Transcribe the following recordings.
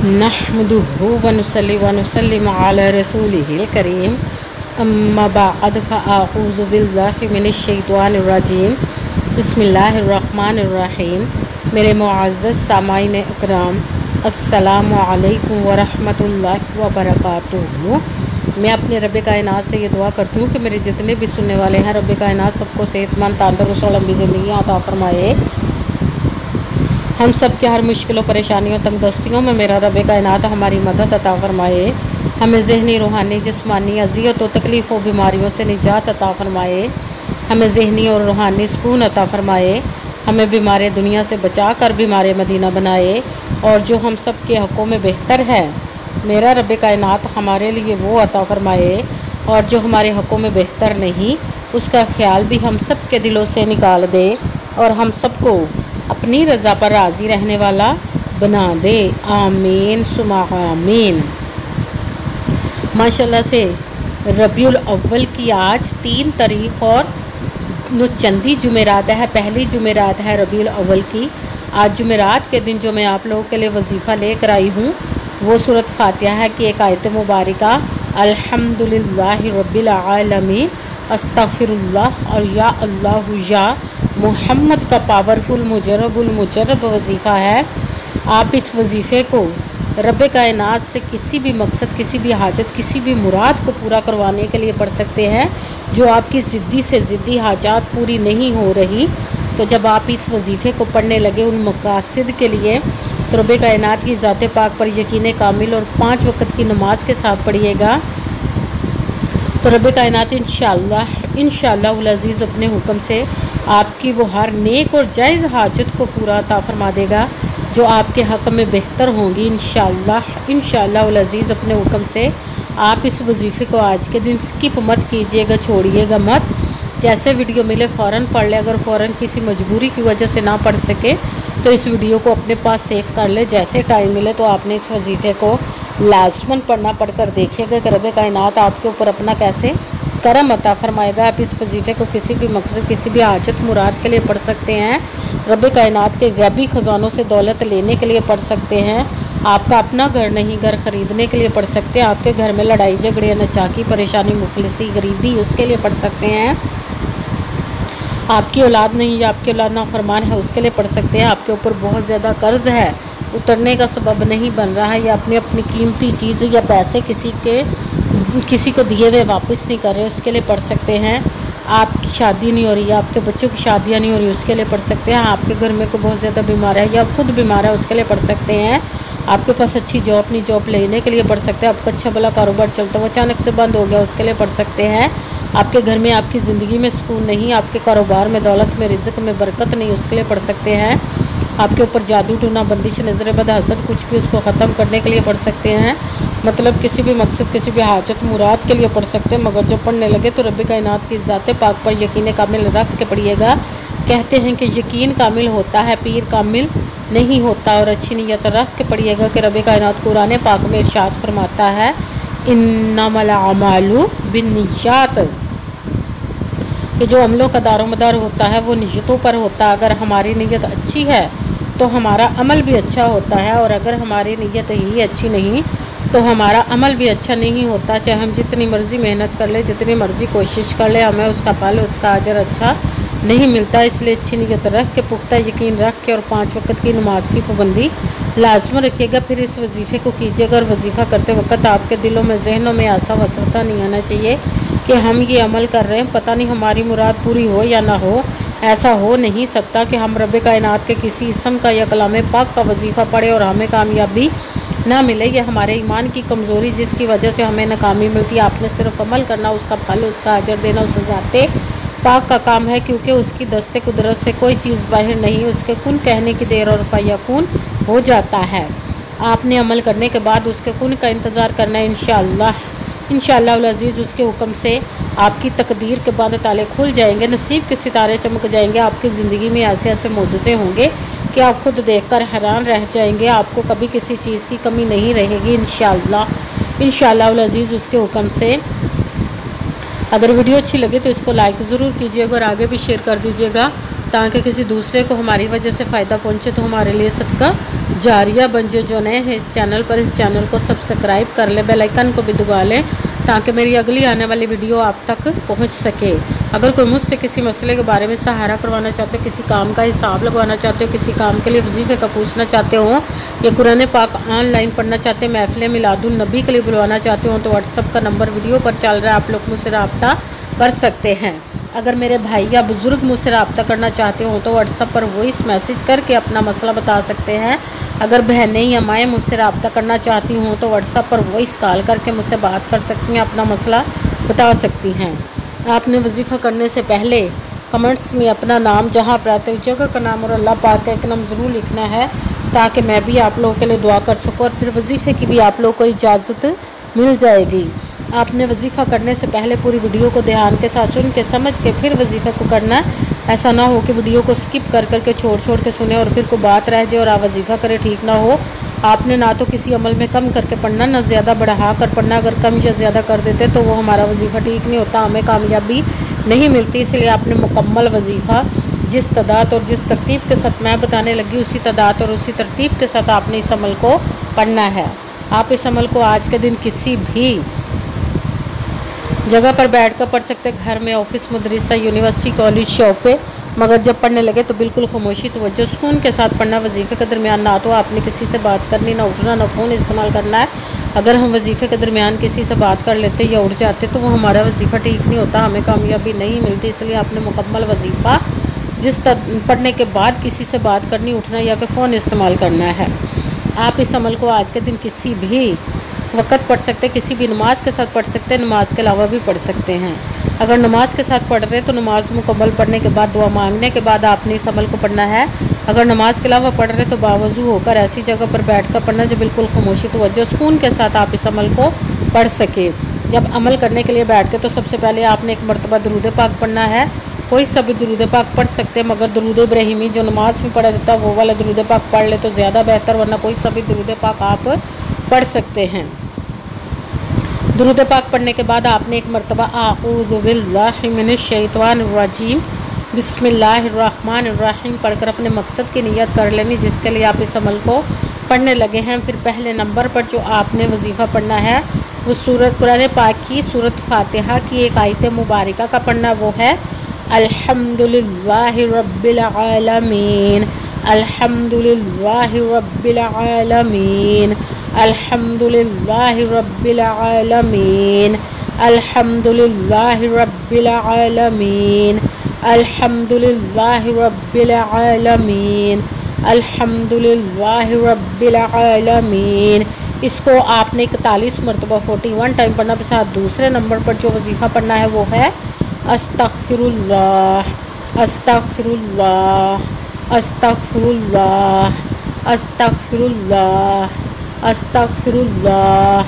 नहमदुहु व नुसल्ली व नुसल्लिमु अला रसूलिहिल करीम अम्मा बअद फ़अऊज़ु बिल्लाहि मिनश शैतानिर रजीम बिस्मिल्लाहिर रहमानिर रहीम। मेरे मुअज़्ज़ज़ सामाईन इकराम, अस्सलामु अलैकुम व रहमतुल्लाहि व बरकातुहू। मैं अपने रब कायनात से ये दुआ करती हूँ कि मेरे जितने भी सुनने वाले हैं, रब कायनात सबको सेहतमंद, तंदुरुस्त और लंबी ज़िंदगी अता फरमाए। हम सब की हर मुश्किलों, परेशानियों, तंगदस्तियों में मेरा रब कायनात हमारी मदद अता फरमाए। हमें ज़हनी, रूहानी, जिस्मानी अज़ियत और तकलीफ़ और बीमारियों से निजात अता फरमाए। हमें ज़हनी और रूहानी सुकून अता फरमाए। हमें बीमार दुनिया से बचा कर बीमार मदीना बनाए। और जो हम सब के हक़ों में बेहतर है, मेरा रब कायनात हमारे लिए वो अता फरमाए। और जो हमारे हक़ों में बेहतर नहीं, उसका ख्याल भी हम सब के दिलों से निकाल दे और हम सबको अपनी रज़ा पर राज़ी रहने वाला बना दे। आमीन सुमा आमीन। माशाल्लाह से रबीउल अव्वल की आज 3 तारीख़ और चंदी जुमेरात है। पहली जुमेरात है रबीउल अव्वल की। आज जुमेरात के दिन जो मैं आप लोगों के लिए वजीफ़ा लेकर आई हूँ, वो सूरत फातिहा है कि एक आयत मुबारका अल्हम्दुलिल्लाहि रब्बिल आलमीन अस्तग़फिरुल्लाह और या अल्लाह या मोहम्मद का पावरफुल मुजरब वजीफ़ा है। आप इस वजीफ़े को रब कायनात से किसी भी मकसद, किसी भी हाजत, किसी भी मुराद को पूरा करवाने के लिए पढ़ सकते हैं। जो आपकी ज़िद्दी से ज़िद्दी हाजात पूरी नहीं हो रही, तो जब आप इस वजीफ़े को पढ़ने लगे उन मकासद के लिए, तो रब कायनात की ज़ात पाक पर यकीन कामिल और 5 वक़्त की नमाज के साथ पढ़िएगा, तो रब कायनात इंशाअल्लाह उल अज़ीज़ अपने हुक्म से आपकी वो हर नेक और जायज़ हाजत को पूरा अता फरमा देगा जो आपके हक़ में बेहतर होंगी। इंशाअल्लाह उल अज़ीज़ अपने हुक्म से आप इस वजीफ़े को आज के दिन स्किप मत कीजिएगा, छोड़िएगा मत। जैसे वीडियो मिले फ़ौरन पढ़ ले। अगर फ़ौरन किसी मजबूरी की वजह से ना पढ़ सके तो इस वीडियो को अपने पास सेव कर ले। जैसे टाइम मिले तो आपने इस वजीफ़े को लाज़मन पढ़ना, पढ़कर देखिएगा कि रब कायनात आपके ऊपर अपना कैसे करम अता फरमाएगा। आप इस वजीफ़े को किसी भी मकसद, किसी भी हाजत मुराद के लिए पढ़ सकते हैं। रब कायनात के गैबी ख़जानों से दौलत लेने के लिए पढ़ सकते हैं। आपका अपना घर नहीं, घर ख़रीदने के लिए पढ़ सकते हैं। आपके घर में लड़ाई झगड़े, नचाकी, परेशानी, मुफलिसी, गरीबी, उसके लिए पढ़ सकते हैं। आपकी औलाद नहीं या आपकी औलाद नाफरमान है, उसके लिए पढ़ सकते हैं। आपके ऊपर बहुत ज़्यादा कर्ज़ है, उतरने का सबब नहीं बन रहा है, या अपनी कीमती चीज़ या पैसे किसी को दिए हुए वापस नहीं कर रहे, उसके लिए पढ़ सकते हैं। आपकी शादी नहीं हो रही है, आपके बच्चों की शादियाँ नहीं हो रही, उसके लिए पढ़ सकते हैं। आपके घर में कोई बहुत ज़्यादा बीमार है या खुद बीमार है, उसके लिए पढ़ सकते हैं। आपके पास अच्छी जॉब नहीं, जॉब लेने के लिए पढ़ सकते हैं। आपका अच्छा भला कारोबार चलता हुआ अचानक से बंद हो गया, उसके लिए पढ़ सकते हैं। आपके घर में, आपकी ज़िंदगी में सुकून नहीं, आपके कारोबार में, दौलत में, रिज़्क़ में बरकत नहीं, उसके लिए पढ़ सकते हैं। आपके ऊपर जादू टूना, बंदिश, नज़र बद, हसद, कुछ भी, उसको ख़त्म करने के लिए पढ़ सकते हैं। मतलब किसी भी मकसद, किसी भी हाजत मुराद के लिए पढ़ सकते हैं। मगर जब पढ़ने लगे तो रब कायनात की ज़ात पाक पर यकीन कामिल रख के पढ़िएगा। कहते हैं कि यकीन कामिल होता है, पीर कामिल नहीं होता। और अच्छी नीयत रख के पढ़िएगा कि रब कायनात कुरान पाक में इरशाद फरमाता है, इन्नमल अमालु बिन्नियात, कि जो अमलों का दारोमदार होता है वो नीयतों पर होता है। अगर हमारी नीयत अच्छी है तो हमारा अमल भी अच्छा होता है, और अगर हमारी नीयत ही अच्छी नहीं तो हमारा अमल भी अच्छा नहीं होता। चाहे हम जितनी मर्ज़ी मेहनत कर ले, जितनी मर्ज़ी कोशिश कर ले, हमें उसका फल, उसका अजर अच्छा नहीं मिलता। इसलिए अच्छी नीयत रख के, पुख्ता यकीन रख के और 5 वक़्त की नमाज की पाबंदी लाजम रखिएगा। फिर इस वजीफ़े को कीजिएगा और वजीफ़ा करते वक्त आपके दिलों में, जहनों में ऐसा वसवसा नहीं आना चाहिए कि हम ये अमल कर रहे हैं, पता नहीं हमारी मुराद पूरी हो या ना हो। ऐसा हो नहीं सकता कि हम रब कायनात के किसी इसम का या कलाम पाक का वजीफ़ा पढ़े और हमें कामयाबी ना मिले। यह हमारे ईमान की कमज़ोरी, जिसकी वजह से हमें नाकामी मिलती है। आपने सिर्फ अमल करना, उसका फल, उसका अजर देना उस ज़ाते पाक का काम है, क्योंकि उसकी दस्ते कुदरत से कोई चीज़ बाहर नहीं। उसके कुन कहने की देर और फयकून हो जाता है। आपने अमल करने के बाद उसके कुन का इंतज़ार करना है। इंशाअल्लाह उल अज़ीज़ उसके हुक्म से आपकी तकदीर के बाद ताले खुल जाएंगे, नसीब के सितारे चमक जाएंगे। आपकी ज़िंदगी में ऐसे ऐसे मोजज़े होंगे कि आप खुद देखकर हैरान रह जाएंगे। आपको कभी किसी चीज़ की कमी नहीं रहेगी इंशाअल्लाह उल अज़ीज़ उसके हुक्म से। अगर वीडियो अच्छी लगे तो इसको लाइक ज़रूर कीजिएगा और आगे भी शेयर कर दीजिएगा। ताकि किसी दूसरे को हमारी वजह से फ़ायदा पहुंचे, तो हमारे लिए सदका जारिया बन जाए। जो नए हैं इस चैनल को सब्सक्राइब कर लें, बेल आइकन को भी दबा लें ताकि मेरी अगली आने वाली वीडियो आप तक पहुंच सके। अगर कोई मुझसे किसी मसले के बारे में सहारा करवाना चाहते हो, किसी काम का हिसाब लगवाना चाहते हो, किसी काम के लिए वजीफ़े का पूछना चाहते हो, या कुरान पाक ऑनलाइन पढ़ना चाहते हैं, महफ़िल मिलादुन नबी के लिए बुलवाना चाहते हो, तो व्हाट्सअप का नंबर वीडियो पर चल रहा है, आप लोग मुझसे रब्ता कर सकते हैं। अगर मेरे भाई या बुज़ुर्ग मुझसे रब्ता करना चाहते हो तो व्हाट्सअप पर वॉइस मैसेज करके अपना मसला बता सकते हैं। अगर बहनें या माएँ मुझसे रब्ता करना चाहती हों तो व्हाट्सअप पर वॉइस कॉल करके मुझसे बात कर सकती हैं, अपना मसला बता सकती हैं। आपने वजीफ़ा करने से पहले कमेंट्स में अपना नाम, जहाँ आप रहते हो जगह का नाम और अल्लाह पाक का एक नाम ज़रूर लिखना है, ताकि मैं भी आप लोगों के लिए दुआ कर सकूँ और फिर वजीफ़े की भी आप लोगों को इजाज़त मिल जाएगी। आपने वजीफ़ा करने से पहले पूरी वीडियो को ध्यान के साथ सुन के समझ के फिर वजीफ़े को करना है। ऐसा ना हो कि वीडियो को स्किप कर करके छोड़ के सुने और फिर कोई बात रह जाए और आप वजीफ़ा करें, ठीक ना हो। आपने ना तो किसी अमल में कम करके पढ़ना, ना ज़्यादा बढ़ा कर पढ़ना। अगर कम या ज़्यादा कर देते तो वो हमारा वजीफ़ा ठीक नहीं होता, हमें कामयाबी नहीं मिलती। इसलिए आपने मुकम्मल वजीफ़ा जिस तादाद और जिस तरतीब के साथ मैं बताने लगी, उसी तादाद और उसी तरतीब के साथ आपने इस अमल को पढ़ना है। आप इस अमल को आज के दिन किसी भी जगह पर बैठ कर पढ़ सकते, घर में, ऑफिस, मदरसा, यूनिवर्सिटी, कॉलेज, शॉप पे, मगर जब पढ़ने लगे तो बिल्कुल खामोशी, तवज्जो, सुकून के साथ पढ़ना। वजीफ़े के दरमियान ना तो आपने किसी से बात करनी, ना उठना, ना फ़ोन इस्तेमाल करना है। अगर हम वजीफ़े के दरमियान किसी से बात कर लेते या उठ जाते तो वो हमारा वजीफ़ा ठीक नहीं होता, हमें कामयाबी नहीं मिलती। इसलिए आपने मुकम्मल वजीफ़ा पढ़ने के बाद किसी से बात करनी, उठना या फिर फ़ोन इस्तेमाल करना है। आप इस अमल को आज के दिन किसी भी वक़्त पढ़ सकते, किसी भी नमाज के साथ पढ़ सकते, नमाज के अलावा भी पढ़ सकते हैं। अगर नमाज के साथ पढ़ रहे हैं तो नमाज मुकम्मल पढ़ने के बाद, दुआ मांगने के बाद आपने इस अमल को पढ़ना है। अगर नमाज के अलावा पढ़ रहे तो बावजू होकर ऐसी जगह पर बैठ कर पढ़ना जो बिल्कुल खामोशी, तवज्जो, सुकून के साथ आप इस अमल को पढ़ सके। जब अमल करने के लिए बैठते तो सबसे पहले आपने एक मरतबा दरूद पाक पढ़ना है। कोई सा भी दरूद पाक पढ़ सकते हैं, मगर दरूद इब्राहिमी जो नमाज में पढ़ा जाता है वो वाला दरूद पाक पढ़ ले तो ज़्यादा बेहतर, वरना कोई सा भी दरूद पाक आप पढ़ सकते हैं। दरूद पाक पढ़ने के बाद आपने एक मरतबा आऊज़ु बिल्लाहि मिनश शैतानिर रजीम बिस्मिल्लाहिर्रहमानिर्रहीम पढ़कर अपने मकसद की नियत कर लेनी, जिसके लिए आप इस अमल को पढ़ने लगे हैं। फिर पहले नंबर पर जो आपने वजीफ़ा पढ़ना है वो सूरत कुरान पाक की सूरत फातिहा की एक आयत मुबारका का पढ़ना, वो है अल्हम्दुलिल्लाहि रब्बिल आलमीन, अल्हम्दुलिल्लाहि रब्बिल आलमीन, अल्हम्दुलिल्लाहि रब्बिल आलमीन, अल्हम्दुलिल्लाहि रब्बिल आलमीन, अल्हम्दुलिल्लाहि रब्बिल आलमीन, अल्हम्दुलिल्लाहि रब्बिल आलमीन। इसको आपने 41 मरतबा 41 टाइम पढ़ना। के साथ दूसरे नंबर पर जो वजीफ़ा पढ़ना है वो है अस्तगफिरुल्लाह, अस्तगफिरुल्लाह, अस्तगफिरुल्लाह, अस्तगफिरुल्लाह, अस्तगफिरुल्लाह,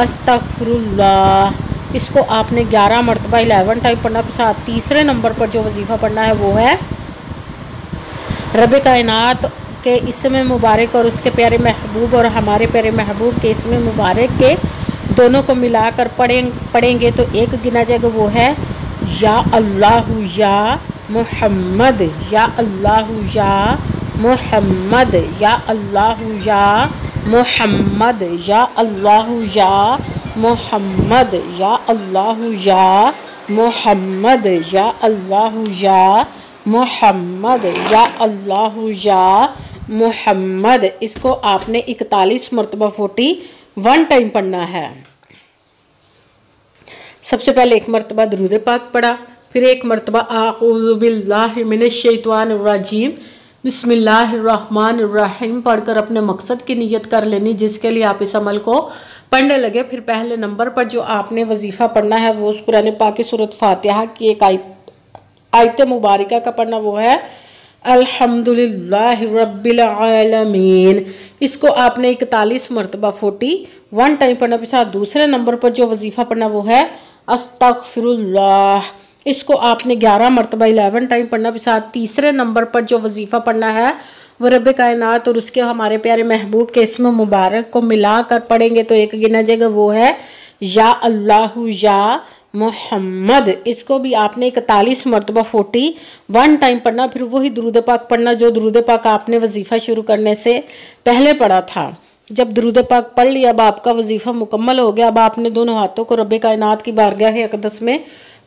अस्तगफिरुल्लाह। इसको आपने 11 मरतबा 11 टाइम पढ़ना। के साथ तीसरे नंबर पर जो वजीफ़ा पढ़ना है वो है रब कायनात के इसमें मुबारक और उसके प्यारे महबूब और हमारे प्यारे महबूब के इसमें मुबारक के दोनों को मिलाकर पढ़ेंगे तो एक गिना जाएगा, वो है या अल्लाहु या मुहम्मद, या अल्लाहु या मुहम्मद, या अल्लाहु या मुहम्मद, या अल्लाहु या मुहम्मद, या अल्लाहु या मुहम्मद, या अल्लाहु या मुहम्मद, या अल्लाहु या मुहम्मद। इसको आपने 41 मरतबा 41 टाइम पढ़ना है। सबसे पहले एक मरतबा दरूद पाक पढ़ा, फिर एक मरतबा आऊज़ु बिल्लाहि मिनश शैतानिर रजीम बिस्मिल्लाहिर्रहमानिर्रहीम पढ़कर अपने मकसद की नियत कर लेनी, जिसके लिए आप इस अमल को पढ़ने लगे। फिर पहले नंबर पर जो आपने वजीफ़ा पढ़ना है वो उस कुरान पाक की सूरत फातिहा की एक आयत मुबारका का पढ़ना, वो है अल्हम्दुलिल्लाहि रब्बिल आलमीन। इसको आपने 41 मरतबा 41 टाइम पढ़ना। के साथ दूसरे नंबर पर जो वजीफ़ा पढ़ना वो है अस्तगफिरुल्लाह। इसको आपने 11 मरतबा 11 टाइम पढ़ना। के साथ तीसरे नंबर पर जो वजीफ़ा पढ़ना है वो रब कायनात और उसके हमारे प्यारे महबूब के इसमें मुबारक को मिला कर पढ़ेंगे तो एक गिना जाएगा, वो है या अल्लाहु या मोहम्मद, इसको भी आपने 41 मरतबा 41 टाइम पढ़ना, फिर वही दुरूद पाक पढ़ना जो दुरूद पाक आपने वजीफ़ा शुरू करने से पहले पढ़ा था। जब दुरूद पाक पढ़ लिया, अब आपका वजीफ़ा मुकम्मल हो गया। अब आपने दोनों हाथों को रब्बे कायनात की बारगाह अक़दस में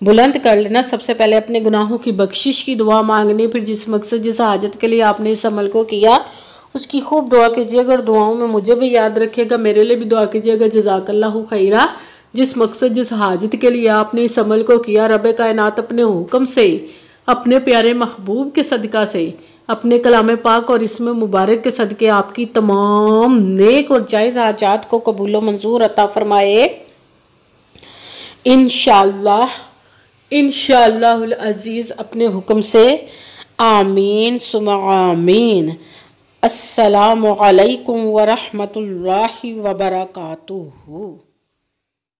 बुलंद कर लेना। सबसे पहले अपने गुनाहों की बख्शिश की दुआ मांगनी, फिर जिस मकसद जिस हाजत के लिए आपने इस अमल को किया उसकी खूब दुआ कीजिए। अगर दुआओं में मुझे भी याद रखिएगा, मेरे लिए भी दुआ कीजिएगा। जज़ाकल्लाहु खैरा। जिस मकसद जिस हाजत के लिए आपने इस अमल को किया, रब कायनात अपने हुक्म से, अपने प्यारे महबूब के सदका से, अपने कलाम पाक और इसमें मुबारक के सदके आपकी तमाम नेक और जायज़ हाजात को कबूल मंजूर अता फरमाए इंशाअल्लाह, इंशाअल्लाहुल अज़ीज़ अपने हुक्म से। आमीन सुम्मा आमीन। अस्सलामु अलैकुम व रहमतुल्लाहि व बरकातुहू।